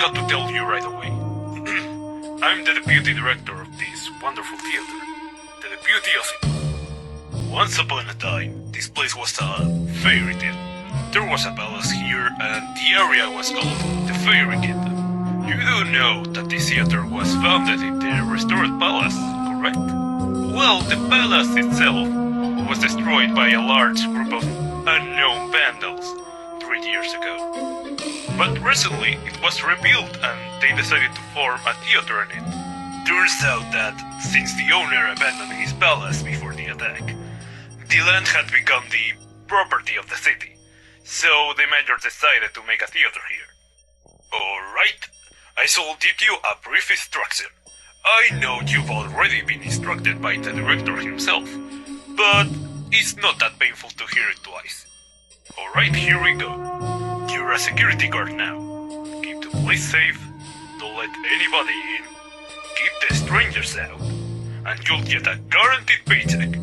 got to tell you right away. I'm the deputy director of this wonderful theater, the Deputy Osip. Once upon a time, this place was a fairy tale. There was a palace here, and the area was called the Fairy Kingdom. You do know that this theater was founded in the restored palace, correct? Well, the palace itself was destroyed by a large group of unknown vandals 3 years ago. But recently it was rebuilt and they decided to form a theater in it. Turns out that since the owner abandoned his palace before the attack, the land had become the property of the city. So the mayor decided to make a theater here. Alright, I shall give you a brief instruction. I know you've already been instructed by the director himself, but it's not that painful to hear it twice. Alright, here we go. You're a security guard now. Keep the place safe, don't let anybody in, keep the strangers out, and you'll get a guaranteed paycheck.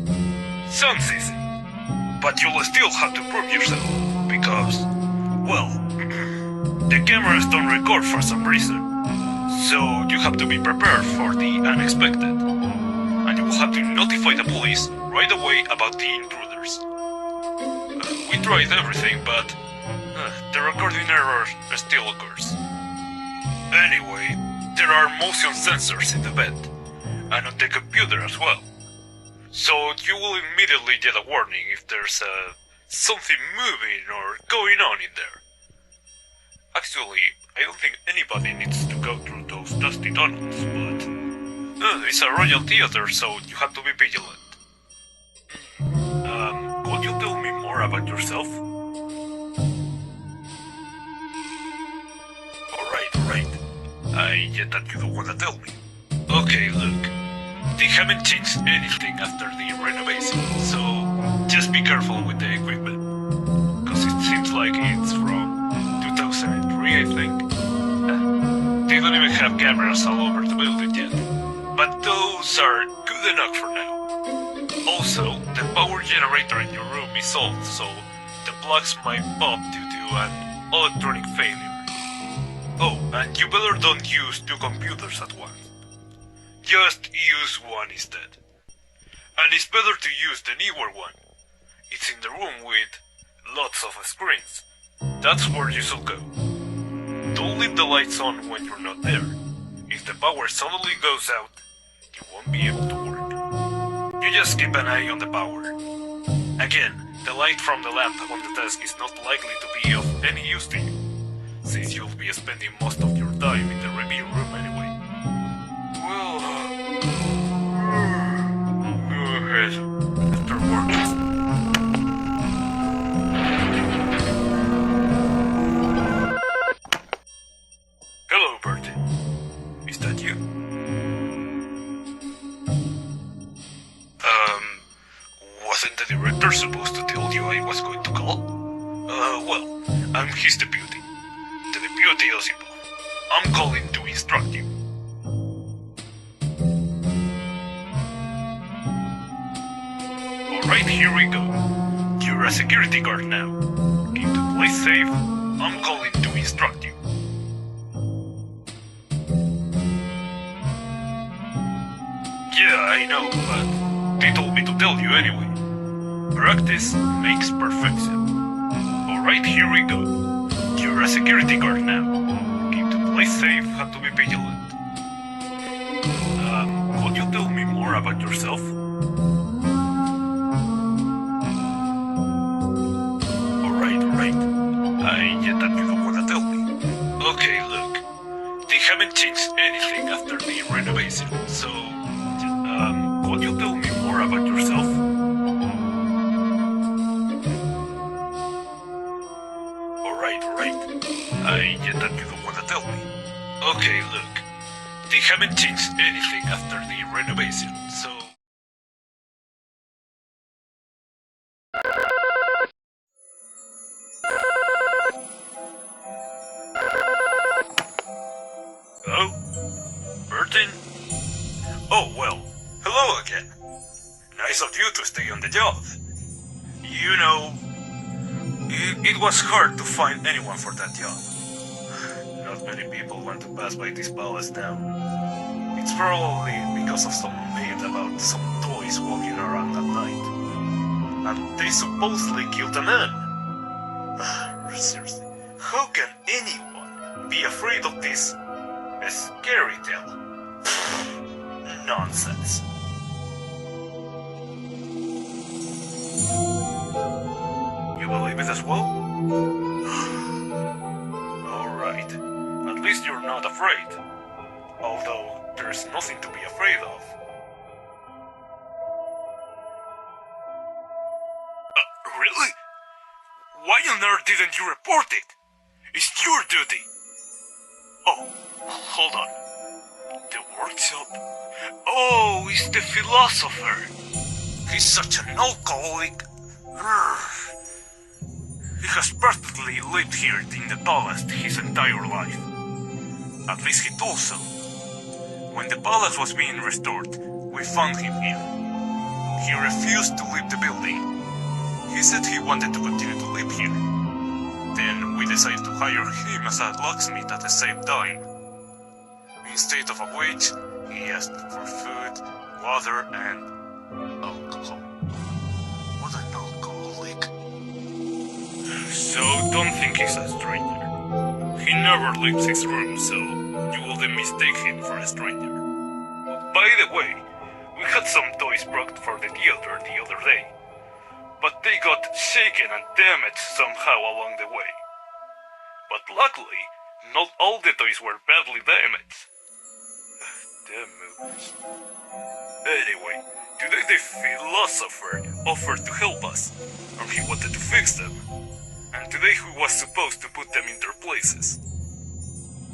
Sounds easy, but you'll still have to prove yourself, because, well, the cameras don't record for some reason, so you have to be prepared for the unexpected, and you will have to notify the police right away about the intruders. We tried everything, but the recording error still occurs. Anyway, there are motion sensors in the bed, and on the computer as well. So you will immediately get a warning if there's something moving or going on in there. Actually, I don't think anybody needs to go through those dusty tunnels, but it's a royal theater, so you have to be vigilant. Could you tell me more about yourself? Alright. I get that you don't want to tell me. Okay, look. They haven't changed anything after the renovation, so just be careful with the equipment. Cause it seems like it's from 2003, I think. They don't even have cameras all over the building yet. But those are good enough for now. Also, the power generator in your room is old, so the plugs might pop due to an electronic failure. Oh, and you better don't use 2 computers at once. Just use one instead. And it's better to use the newer one. It's in the room with lots of screens. That's where you should go. Don't leave the lights on when you're not there. If the power suddenly goes out, you won't be able to work. You just keep an eye on the power. Again, the light from the lamp on the desk is not likely to be of any use to you, since you'll be spending most of your time in the review room anyway. Well, go ahead. Start working. Hello, Bertie. Is that you? Wasn't the director supposed to tell you I was going to call? Well, I'm his deputy. The deputy Osip. I'm calling to instruct you. Alright, here we go. You're a security guard now. Keep the place safe. I'm calling to instruct you. Yeah, I know, but they told me to tell you anyway. Practice makes perfection. Alright, here we go. You're a security guard now. Keep the place safe, have to be vigilant. Could you tell me more about yourself? Alright. I get that you don't want to tell me. Okay, look. They haven't changed anything after the renovation, so... could you tell me more about yourself? Alright. I get that you don't want to tell me. Okay, look. They haven't changed anything after the renovation, so... Hello? Bertin? Oh, well, hello again. Nice of you to stay on the job. You know, it was hard to find anyone for that job. Not many people want to pass by this palace now. It's probably because of some myth about some toys walking around at night. And they supposedly killed a man. Seriously, how can anyone be afraid of this scary tale? Nonsense. You believe it as well? Alright, at least you're not afraid. Although, there's nothing to be afraid of. Really? Why on earth didn't you report it? It's your duty. Oh, hold on. The workshop? Oh, it's the philosopher. He's such an alcoholic. He has practically lived here in the palace his entire life. At least he told so. When the palace was being restored, we found him here. He refused to leave the building. He said he wanted to continue to live here. Then we decided to hire him as a locksmith at the same time. Instead of a wage, he asked for food, water, and alcohol. What an alcoholic. So don't think he's a stranger. He never leaves his room, so you wouldn't mistake him for a stranger. By the way, we had some toys brought for the theater the other day, but they got shaken and damaged somehow along the way. But luckily, not all the toys were badly damaged. Damn movies. Anyway, today the philosopher offered to help us, and he wanted to fix them. And today he was supposed to put them in their places.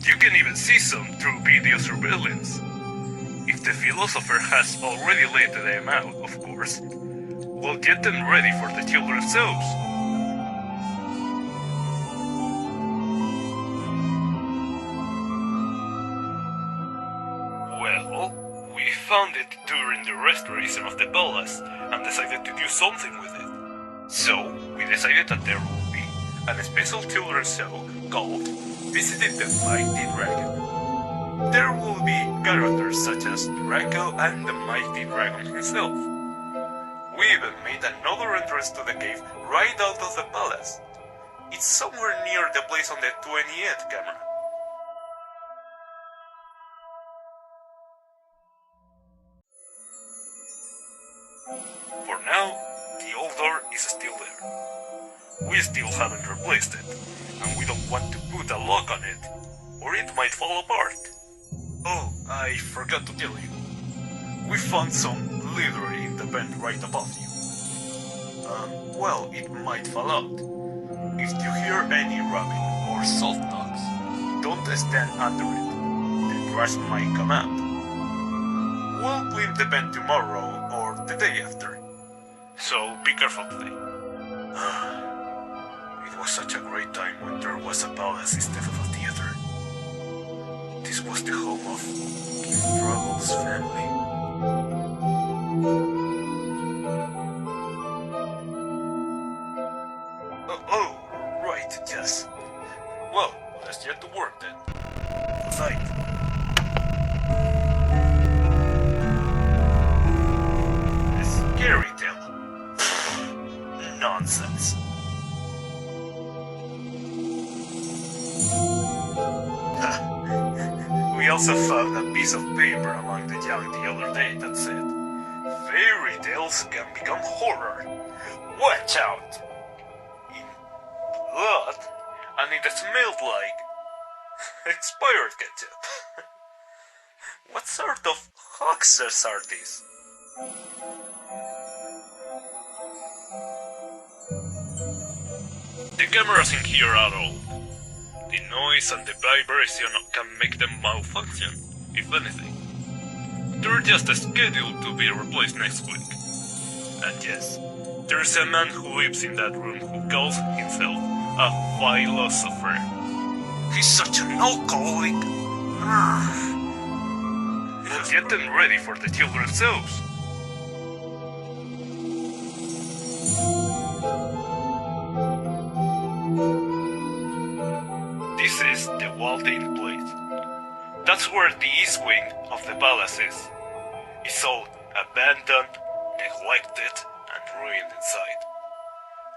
You can even see some through video surveillance. If the philosopher has already laid them out, of course, we'll get them ready for the children's shows. Well, we found it during the restoration of the palace and decided to do something with it. So, we decided that there will be a special children's show called Visiting the Mighty Dragon. There will be characters such as Draco and the Mighty Dragon himself. We even made another entrance to the cave right out of the palace. It's somewhere near the place on the 28th camera. For now, the old door is still there. We still haven't replaced it, and we don't want to put a lock on it, or it might fall apart. Oh, I forgot to tell you. We found some litter in the vent right above you. Well, it might fall out. If you hear any rubbing or soft knocks, don't stand under it. The trash might come out. We'll clean the vent tomorrow or the day after. So be careful today. It was such a great time when there was a palace instead of a theater. This was the home of King Froggold's family. Oh, right, yes. Well, let's get to work then. Night. A scary tale. Nonsense. We also found a piece of paper among the junk the other day that said, "Fairy tales can become horror. Watch out!" In blood, and it smelled like expired ketchup. What sort of hoaxes are these? The cameras in here are old. The noise and the vibration can make them malfunction, if anything. They're just scheduled to be replaced next week. And yes, there's a man who lives in that room who calls himself a philosopher. He's such an alcoholic. We'll get them ready for the children's shows. This is the walled-in place. where the east wing of the palace is. It's all abandoned, neglected, and ruined inside.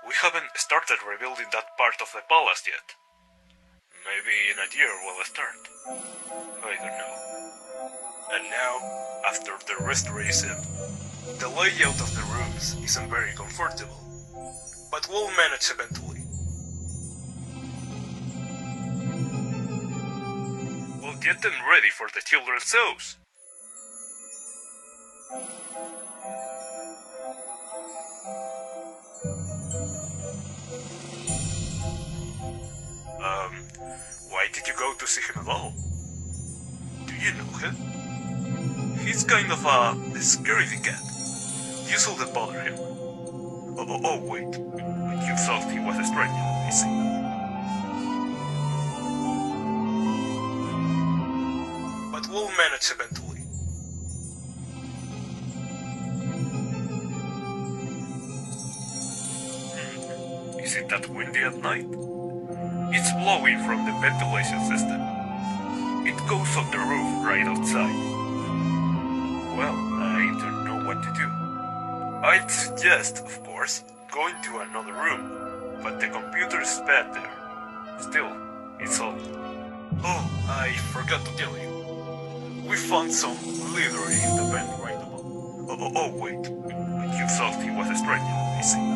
We haven't started rebuilding that part of the palace yet. Maybe in a year we'll start. I don't know. And now, after the restoration, the layout of the rooms isn't very comfortable, but we'll manage eventually. We'll get them ready for the children's shows. Why did you go to see him at all? Do you know him? He's kind of a scaredy cat. You shouldn't bother him. Oh, wait. You thought he was a stranger, I see. But we'll manage eventually. Is it that windy at night? It's blowing from the ventilation system. It goes on the roof right outside. Well, I don't know what to do. I'd suggest, of course, going to another room, but the computer is bad there. Still, it's all... Oh, I forgot to tell you. We found some leather in the vent right above. Oh, wait. You thought he was a stranger, I see.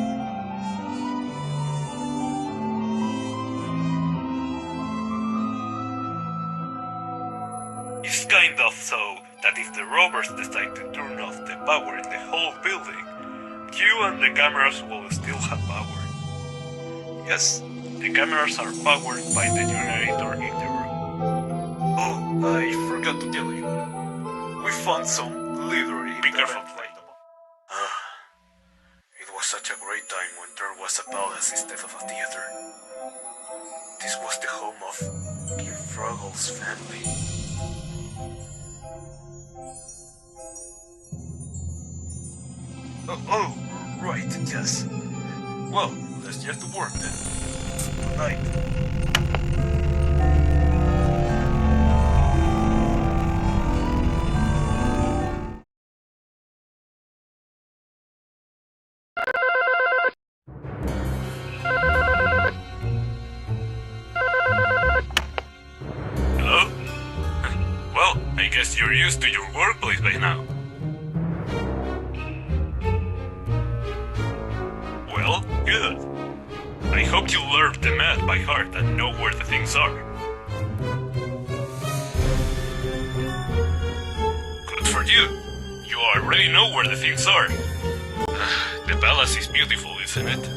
It's kind of so that if the robbers decide to turn off the power in the whole building, you and the cameras will still have power. Yes, the cameras are powered by the generator in the room. Oh, I forgot to tell you. We found some leather in the vent right above. It was such a great time when there was a palace instead of a theater. This was the home of King Froggold's family. Oh, right, yes. Well, let's get to work then. Good night. Hello? Well, I guess you're used to your workplace by now. Well, good. I hope you learned the math by heart and know where the things are. Good for you. You already know where the things are. The palace is beautiful, isn't it?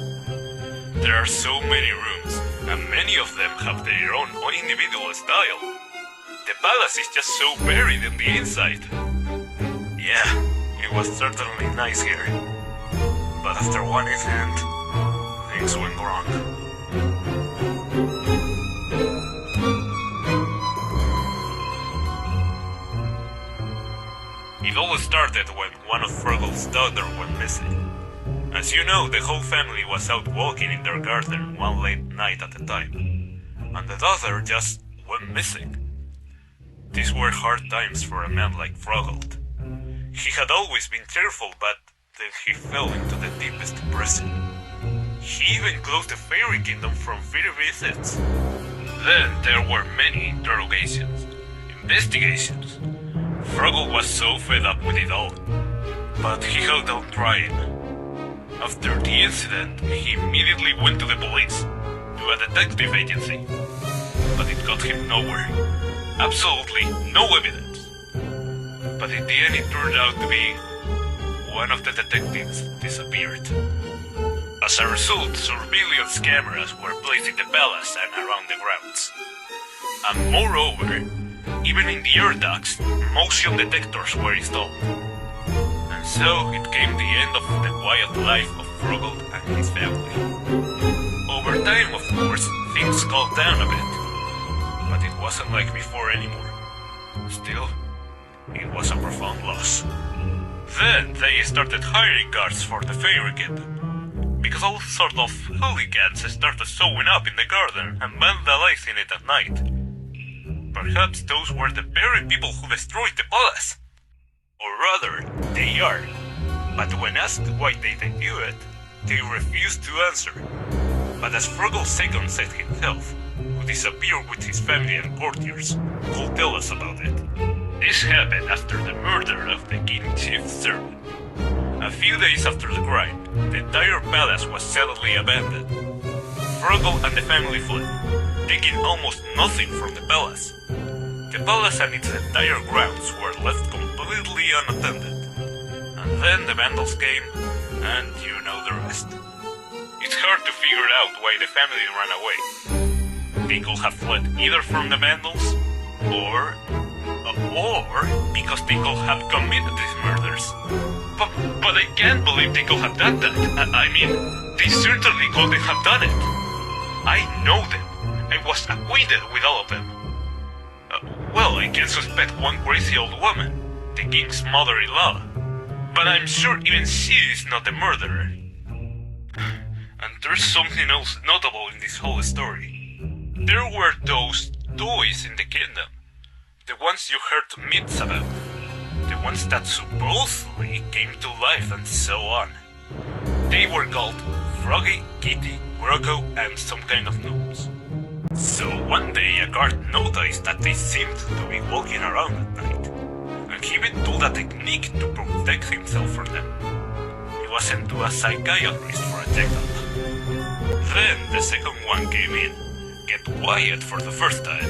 There are so many rooms, and many of them have their own individual style. The palace is just so varied in the inside. Yeah, it was certainly nice here. But after one incident, things went wrong. It all started when one of Froggold's daughters went missing. As you know, the whole family was out walking in their garden one late night at a time, and the daughter just went missing. These were hard times for a man like Froggold. He had always been cheerful, but then he fell into the deepest depression. He even closed the fairy kingdom from further visits. Then there were many interrogations, investigations. Froggold was so fed up with it all, but he held on trying. After the incident, he immediately went to the police, to a detective agency, but it got him nowhere. Absolutely no evidence. But in the end it turned out to be one of the detectives disappeared. As a result, surveillance cameras were placed in the palace and around the grounds. And moreover, even in the air ducts, motion detectors were installed. And so it came the end of the quiet life of Froggold and his family. Over time, of course, things calmed down a bit. But it wasn't like before anymore. Still, it was a profound loss. Then they started hiring guards for the fairy kingdom, because all sort of hooligans started showing up in the garden and vandalizing it at night. perhaps those were the very people who destroyed the palace. Or rather, they are. But when asked why they do it, they refused to answer. But as Froggold II said himself, who disappeared with his family and courtiers, will tell us about it. This happened after the murder of the king's chief servant. A few days after the crime, the entire palace was suddenly abandoned. Froggold and the family fled, taking almost nothing from the palace. The palace and its entire grounds were left completely unattended. And then the vandals came, and you know the rest. It's hard to figure out why the family ran away. They could have fled either from the vandals, or because they could have committed these murders. But I can't believe they could have done that. I mean, they certainly couldn't have done it. I know them. I was acquainted with all of them. Well, I can suspect one crazy old woman, the king's mother-in-law. But I'm sure even she is not the murderer. And there's something else notable in this whole story. There were those toys in the kingdom. The ones you heard myths about. The ones that supposedly came to life and so on. They were called Froggy, Kitty, Croco, and some kind of gnomes. So one day a guard noticed that they seemed to be walking around at night, and he went to a technique to protect himself from them. He was sent to a psychiatrist for a checkup. Then the second one came in, kept quiet for the first time.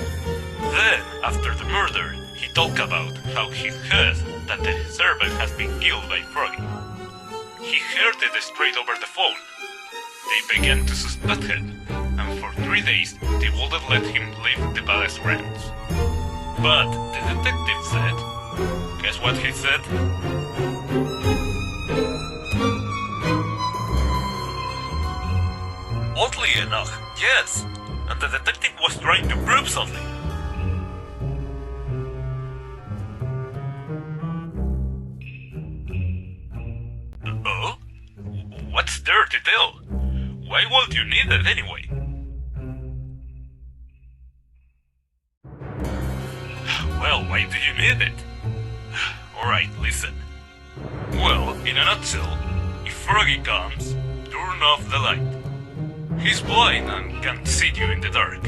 Then, after the murder, he talked about how he heard that the servant has been killed by Froggy. He heard it straight over the phone. They began to suspect him, and for 3 days they wouldn't let him leave the palace grounds. But the detective said, guess what he said? Oddly enough, yes, and the detective was trying to prove something. Oh? What's there to tell? Why would you need it anyway? Well, why do you need it? Alright, listen. Well, in a nutshell, if Froggy comes, turn off the light. He's blind and can't see you in the dark.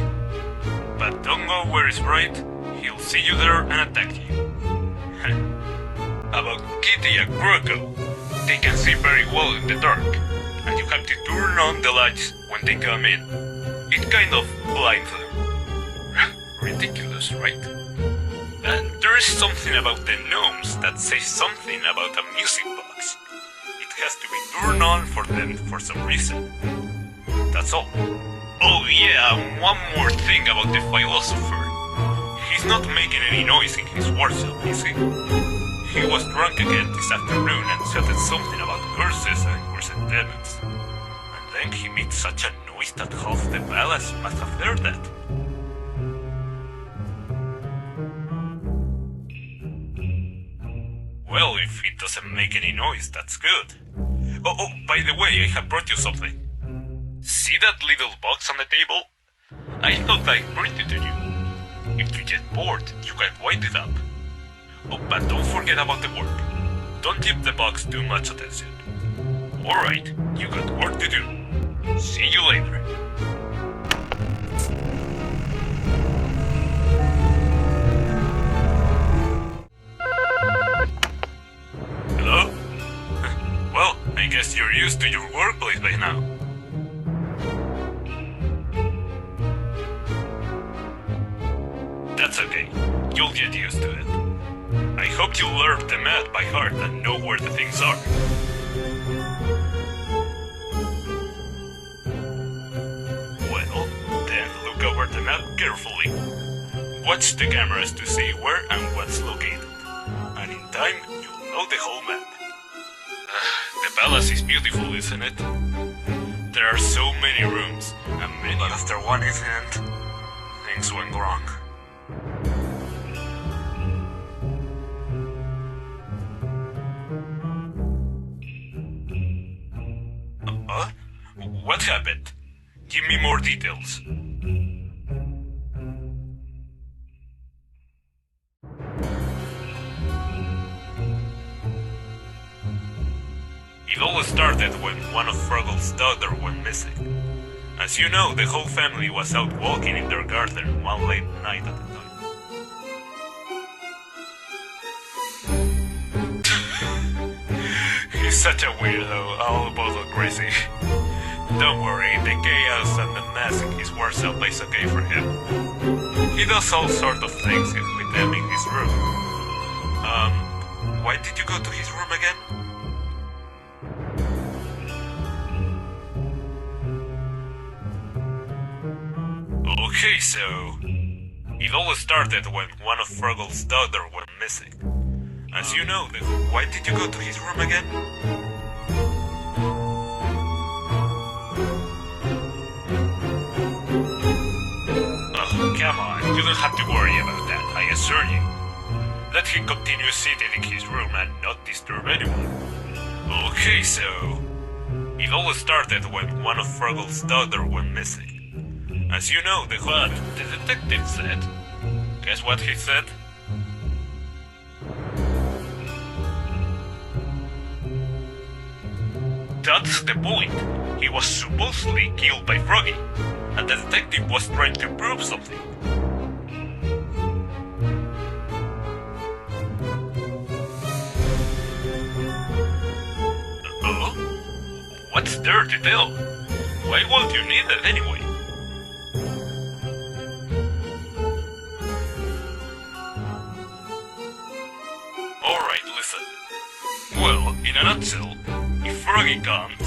But don't know where is bright, he'll see you there and attack you. About Kitty and Croco, they can see very well in the dark, and you have to turn on the lights when they come in. It kind of blinds them. Ridiculous, right? And there is something about the gnomes that says something about a music box. It has to be turned on for them for some reason. That's all. Oh yeah, and one more thing about the philosopher. He's not making any noise in his workshop, is he? He was drunk again this afternoon and shouted something about curses and cursed demons. And then he made such a noise that half the palace must have heard that. Well, if it doesn't make any noise, that's good. Oh, by the way, I have brought you something. See that little box on the table? I thought I'd bring it to you. If you get bored, you can wind it up. Oh, but don't forget about the work. Don't give the box too much attention. Alright, you got work to do. See you later. Hello? Well, I guess you're used to your workplace by now. That's okay. You'll get used to it. I hope you learned the map by heart and know where the things are. Well, then look over the map carefully. Watch the cameras to see where and what's located. And in time, you'll know the whole map. The palace is beautiful, isn't it? There are so many rooms, and many after one incident, things went wrong. What happened? Give me more details. It all started when one of Froggold's daughters went missing. As you know, the whole family was out walking in their garden one late night at the time. He's such a weirdo, all about crazy. Don't worry, the chaos and the mess in his workshop is okay for him. He does all sorts of things with them in his room. Why did you go to his room again? Okay, so it all started when one of Froggold's daughters went missing. As you know, why did you go to his room again? Oh, come on, you don't have to worry about that, I assure you. Let him continue sitting in his room and not disturb anyone. Okay, so it all started when one of Froggold's daughters went missing. As you know, the detective said. Guess what he said? That's the point. He was supposedly killed by Froggy, and the detective was trying to prove something. Oh? What's there to tell? Why won't you need it anyway? Alright, listen. Well, in a nutshell, if Froggy comes,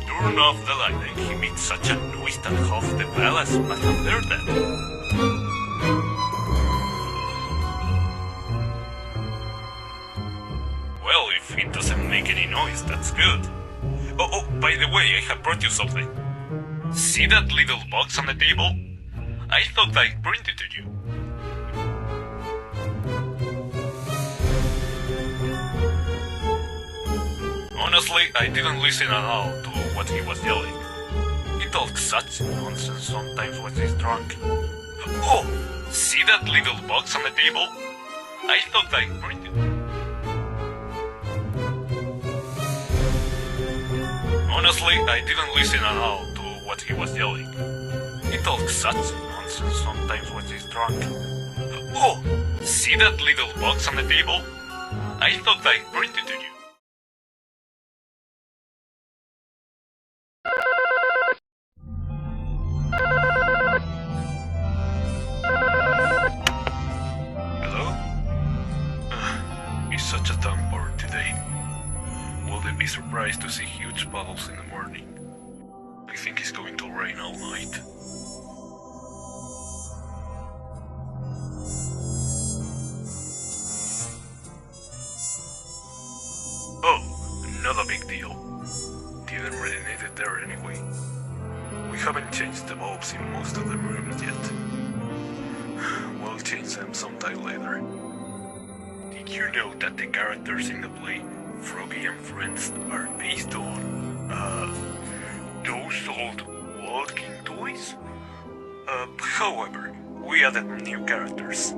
turn off the light and he makes such a noise that half the palace must have heard that. Well, if it doesn't make any noise, that's good. Oh, by the way, I have brought you something. See that little box on the table? I thought I'd bring it to you. Honestly, I didn't listen at all to what he was yelling. He talks such nonsense sometimes when he's drunk. Oh, see that little box on the table? I thought I'd bring it. Honestly, I didn't listen at all to what he was yelling. He talks such nonsense sometimes when he's drunk. Oh, see that little box on the table? I thought I'd bring it to you. Such a downpour today. Will they be surprised to see huge puddles in the morning? I think it's going to rain all night. Oh, not a big deal. Didn't really need it there anyway. We haven't changed the bulbs in most of the rooms yet. We'll change them sometime later. Did you know that the characters in the play, Froggy and Friends, are based on, those old walking toys? However, we added new characters.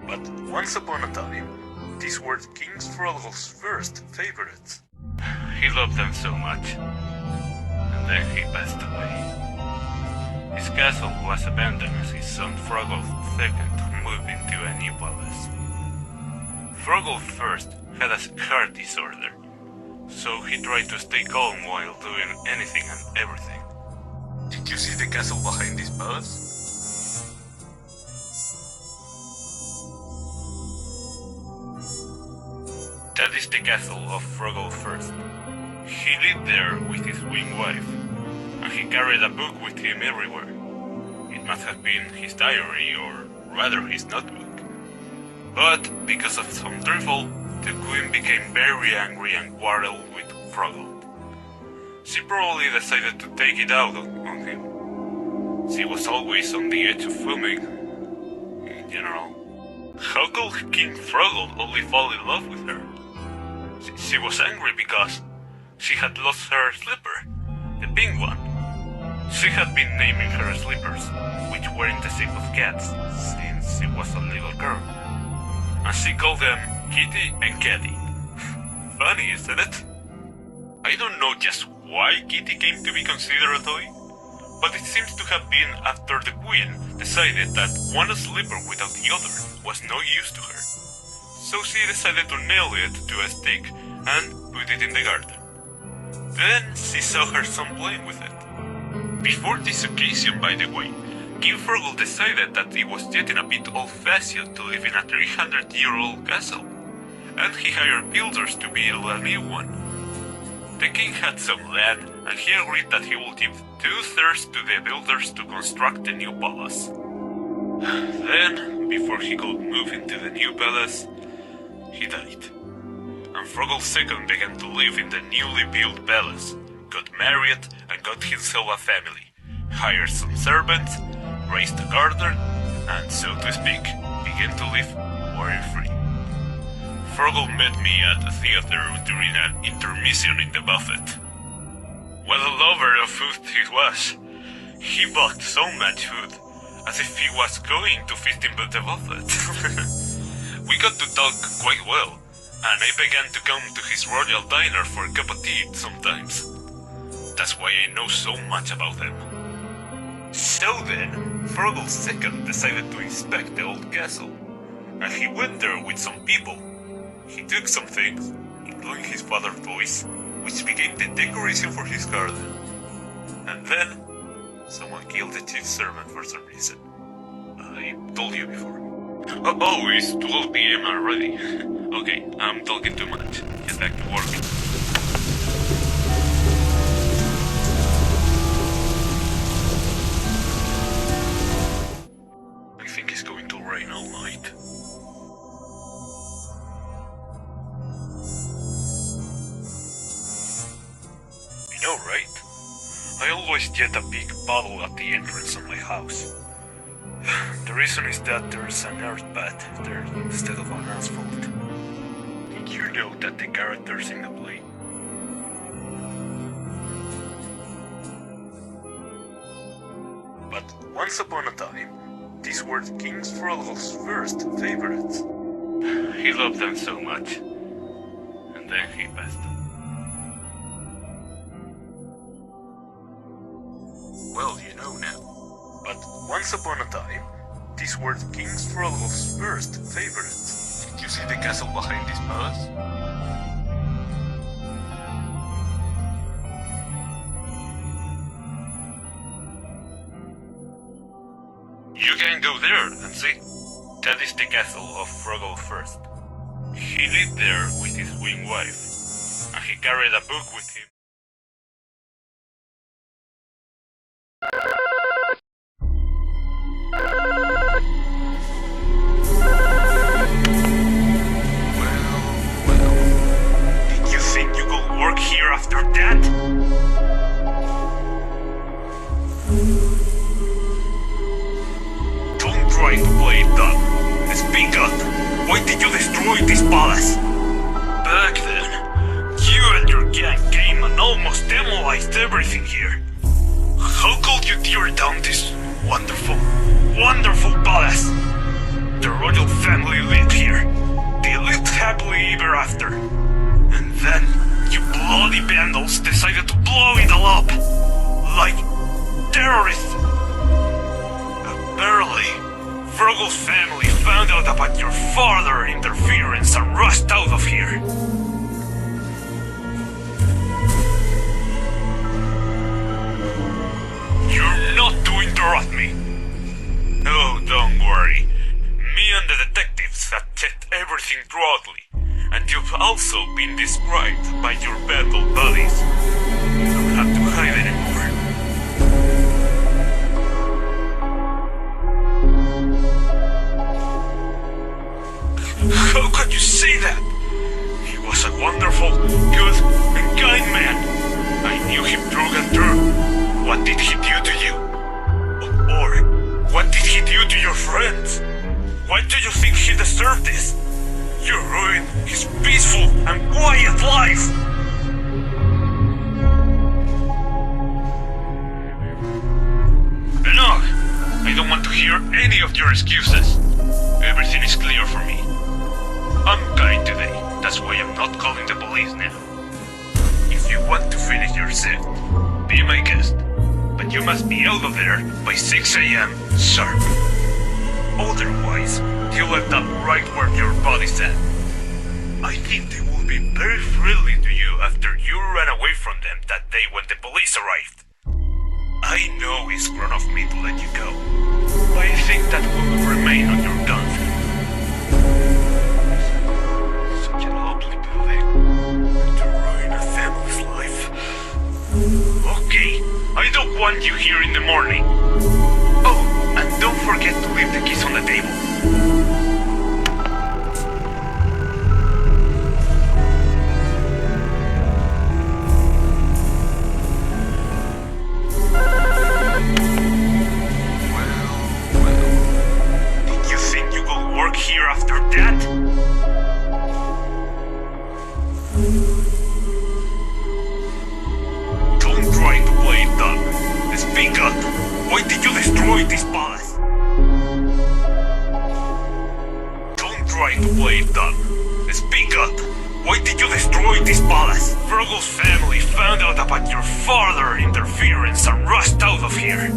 But once upon a time, these were King Froggold's first favorites. He loved them so much, and then he passed away. His castle was abandoned as his son Froggold II moved into a new palace. Froggold I had a heart disorder, so he tried to stay calm while doing anything and everything. Did you see the castle behind this palace? That is the castle of Froggold I. He lived there with his winged wife, and he carried a book with him everywhere. It must have been his diary, or rather his notebook. But because of some trifle, the queen became very angry and quarreled with Froggold. She probably decided to take it out on him. She was always on the edge of filming, in general. How could King Froggold only fall in love with her? She was angry because she had lost her slipper, the pink one. She had been naming her slippers, which were in the shape of cats, since she was a little girl. And she called them Kitty and Caddy. Funny, isn't it? I don't know just why Kitty came to be considered a toy, but it seems to have been after the Queen decided that one slipper without the other was no use to her. So she decided to nail it to a stick and put it in the garden. Then she saw her son playing with it. Before this occasion, by the way, King Froggold decided that it was getting a bit old-fashioned to live in a 300-year-old castle, and he hired builders to build a new one. The king had some land, and he agreed that he would give 2/3 to the builders to construct the new palace. Then, before he could move into the new palace, he died. And Froggold II began to live in the newly built palace, got married, and got himself a family, hired some servants, raised a garden, and, so to speak, began to live worry-free. Froggold met me at the theater during an intermission in the buffet. What a lover of food he was! He bought so much food, as if he was going to feast in the buffet. We got to talk quite well, and I began to come to his royal diner for a cup of tea sometimes. That's why I know so much about them. So then, Froggold II decided to inspect the old castle, and he went there with some people. He took some things, including his father's toys, which became the decoration for his garden. And then, someone killed the chief servant for some reason. I told you before. Oh, it's 12 PM already. Okay, I'm talking too much. Get back to work. I think it's going to rain all night. You know, right? I always get a big puddle at the entrance of my house. The reason is that there's an earth path there instead of an asphalt. Did you know that the characters in the play? But once upon a time, these were King Froggold's first favorites. He loved them so much, and then he passed them. Well, you know now. But once upon a time, these were King Froggold's first favorites. Did you see the castle behind this palace? You can go there and see. That is the castle of Froggold I. He lived there with his queen wife, and he carried a book with him. Did you think you could work here after that? Don't try to play it dumb. Speak up. Why did you destroy this palace? Back then, you and your gang came and almost demolished everything here. How could you tear down this wonderful, wonderful palace? The royal family lived here. They lived happily ever after. And then, you bloody vandals decided to blow it all up. Like terrorists. Apparently, Froggold's family found out about your father interference and rushed out of here. You're not to interrupt me. No, don't worry. Me and the detectives have checked everything thoroughly, and you've also been described by your battle buddies. You don't have to hide anymore. How could you say that? He was a wonderful, good, and kind man. I knew him through and through. What did he do to you? Or, what did he do to your friends? Why do you think he deserved this? You ruined his peaceful and quiet life! I don't want to hear any of your excuses. Everything is clear for me. I'm kind today, that's why I'm not calling the police now. If you want to finish your shift, be my guest. But you must be out of there by 6 a.m. sharp. Otherwise, you'll end up right where your body's at. I think they will be very friendly to you after you ran away from them that day when the police arrived. I know it's grown of me to let you go, but I think that will remain on your conscience. Such a lovely building to ruin a family's life. Okay, I don't want you here in the morning. Oh, and don't forget to leave the keys on the table. Here after that? Don't try to play it dumb. Speak up. Why did you destroy this palace? Don't try to play it dumb. Speak up. Why did you destroy this palace? Froggold's family found out about your father interference and rushed out of here.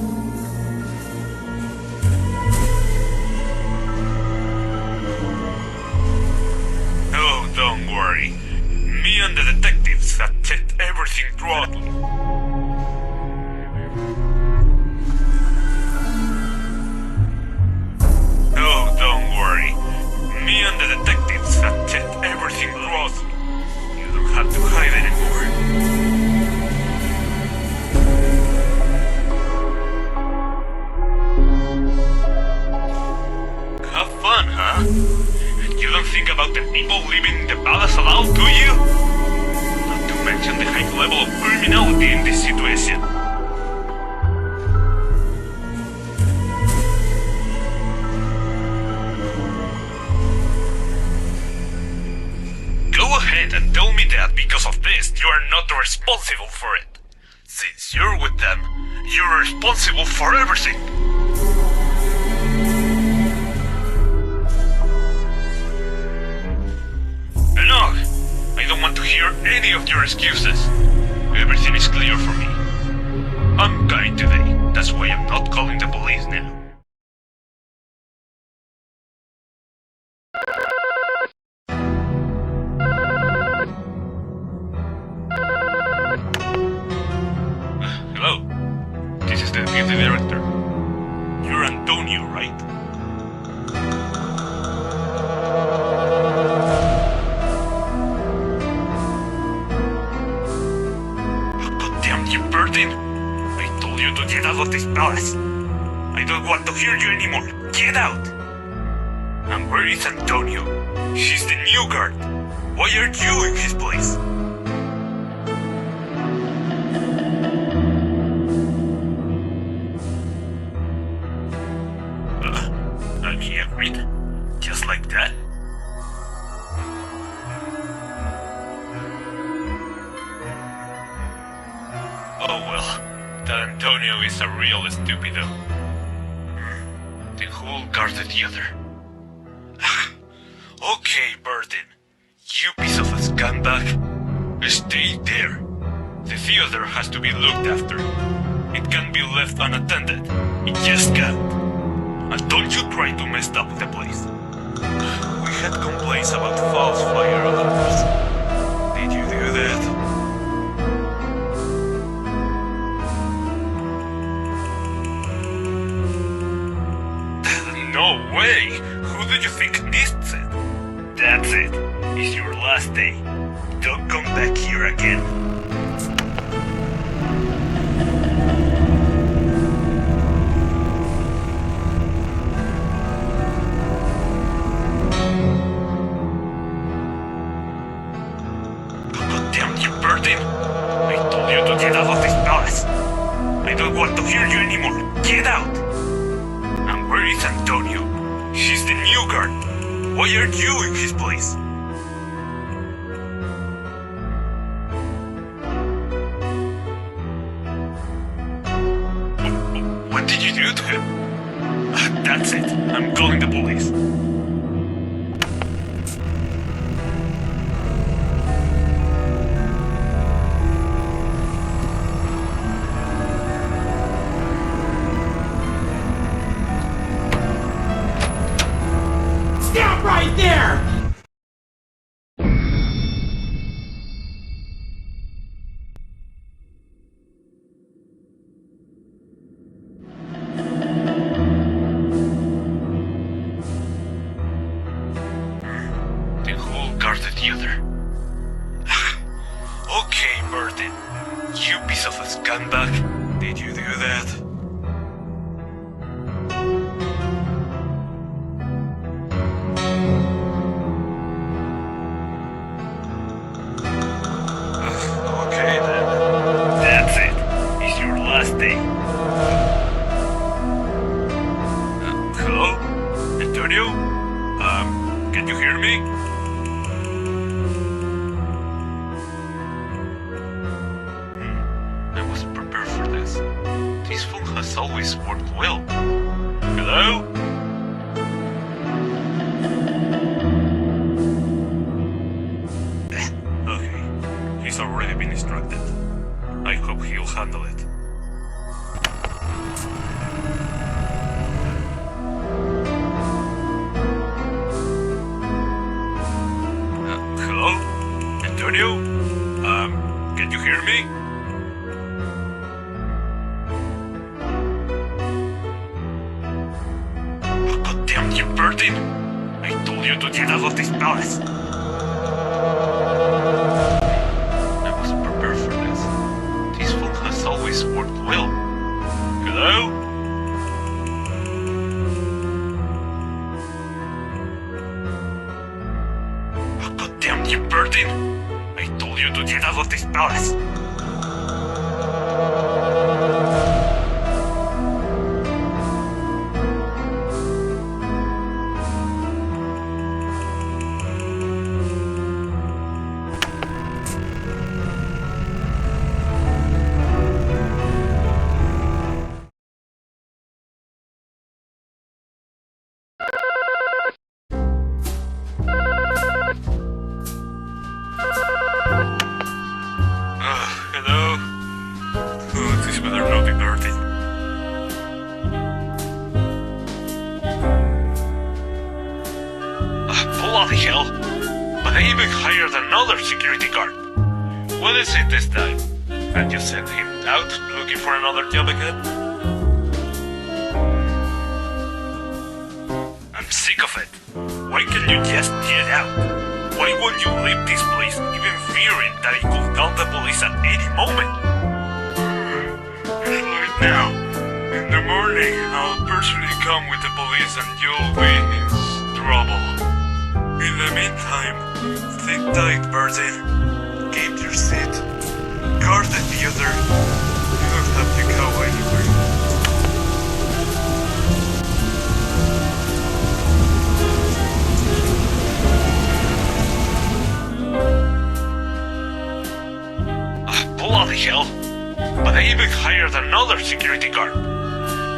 Don't worry. Me and the detectives have checked everything thoroughly. Oh, don't worry. Me and the detectives have checked everything thoroughly. You don't have to hide anymore. Have fun, huh? You don't think about the people living in the palace at all, do you? Not to mention the high level of criminality in this situation. Go ahead and tell me that because of this you are not responsible for it. Since you're with them, you're responsible for everything. Enough! I don't want to hear any of your excuses. Everything is clear for me. I'm kind today, that's why I'm not calling the police now. Hello, this is the deputy director. You're Antonio, right? I told you to get out of this palace. I don't want to hear you anymore. Get out! And where is Antonio? He's the new guard. Why are you in his place? And he agreed? Just like that? Oh well, that Antonio is a real stupido. Then who will guard the theater? Okay, Burden. You piece of a scumbag. Stay there. The theater has to be looked after. It can't be left unattended. It just can't. And don't you try to mess up the place. We had complaints about false fire alarms. Did you do that? No way! Who do you think needs it? That's it. It's your last day. Don't come back here again. God damn you, Burden! I told you to get out of this palace. I don't want to hear you anymore. Get out! And where is Antonio? He's the new guard. Why are you in his place? What did you do to him? That's it. I'm calling the police. Stop right there! Then who'll guard the theater? Okay, Martin. You piece of a scumbag. Did you do that? Okay then. That's it. It's your last day. Hello? Antonio? Can you hear me? I wasn't prepared for this. This phone has always worked well. Hello? Okay. He's already been instructed. I hope he'll handle it. Hello? Antonio? Can you hear me? God damn you, Bertin! I told you to get out of this palace! I wasn't prepared for this. This phone has always worked well. Hello? God damn you, Bertin! I told you to get out of this palace! Hello? Oh, this better not be Bertin. Bloody hell! But I even hired another security guard. What is it this time? And you sent him out looking for another job again? I'm sick of it. Why can't you just get out? Why won't you leave this place even fearing that I could call the police at any moment? It's late now. In the morning, I'll personally come with the police and you'll be in trouble. In the meantime, sit tight, Bertin. Keep your seat. Guard the theater. You don't have to go anywhere. Bloody hell! But I even hired another security guard.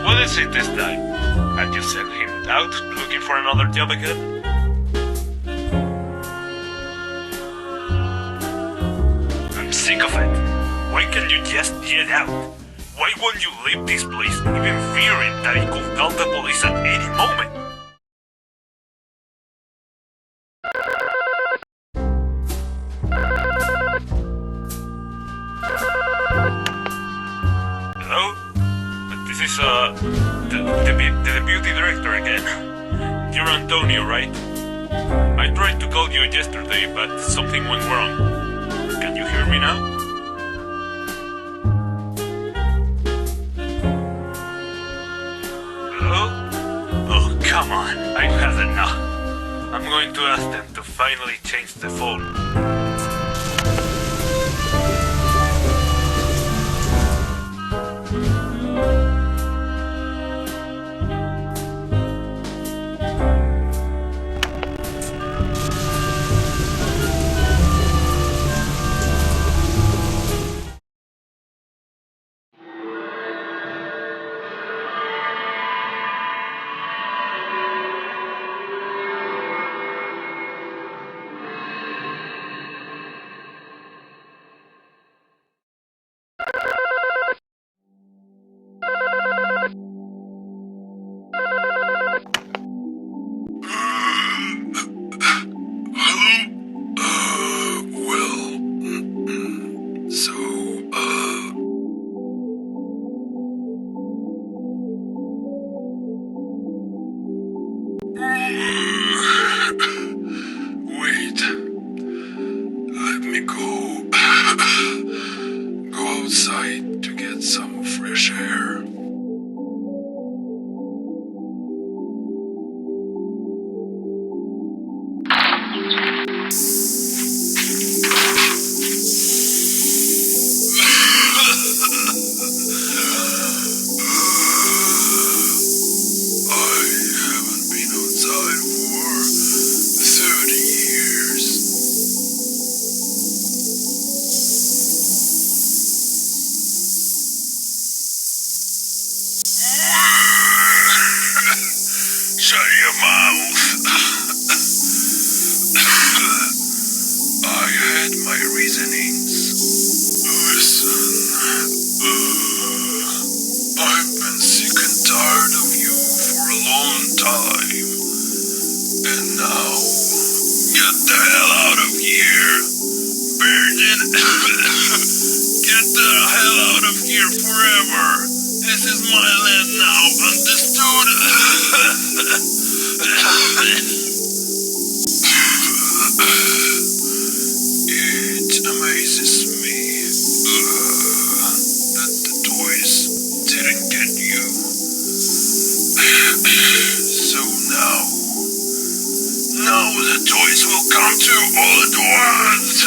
What is it this time? And you sent him out looking for another job again? I'm sick of it. Why can't you just get out? Why won't you leave this place even fearing that I could call the police at any moment? Hello? This is, the deputy director again. You're Antonio, right? I tried to call you yesterday, but something went wrong. Can you hear me now? Hello? Oh, come on. I've had enough. I'm going to ask them to finally change the phone. Wait. Let me go. Go outside to get some fresh air. Shut your mouth. I had my reasonings. Listen. I've been sick and tired of you for a long time. And now, get the hell out of here. Virgin. Get the hell out of here forever. This is my land now, understood? It amazes me that the toys didn't get you. So now the toys will come to all at once.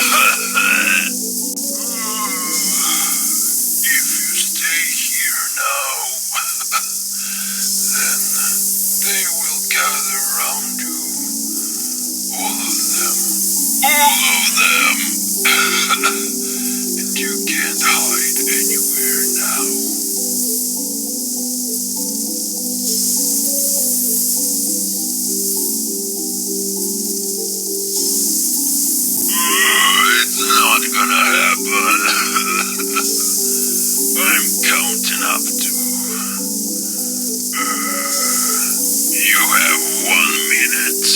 All of them. And you can't hide anywhere now. It's not gonna happen. I'm counting up to... you have 1 minute.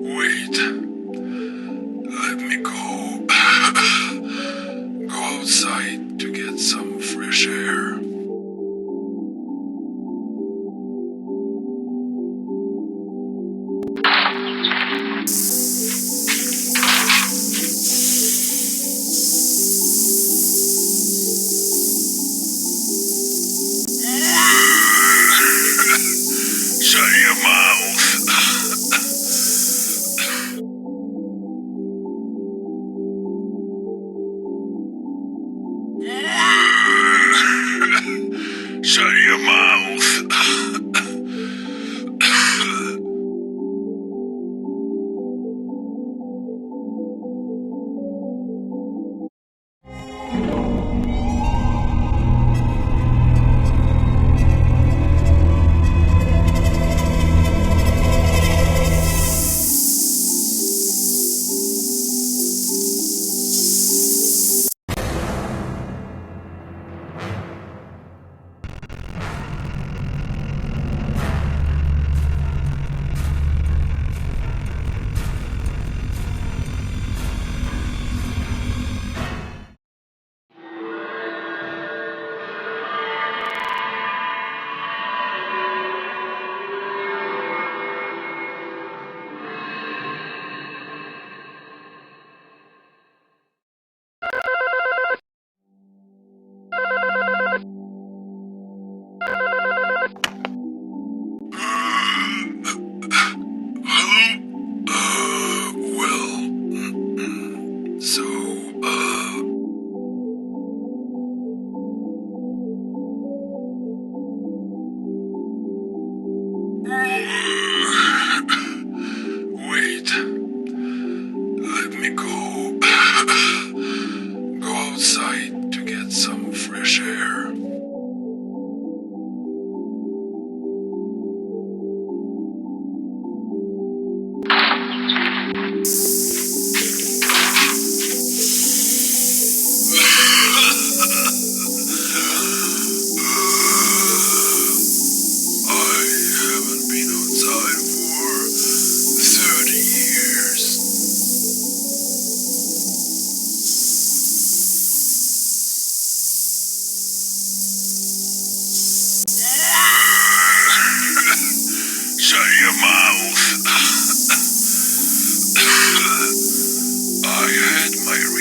Wait. Let me go. Go outside to get some fresh air. Shut your mouth. Shut your mouth. Shut your mouth. I had my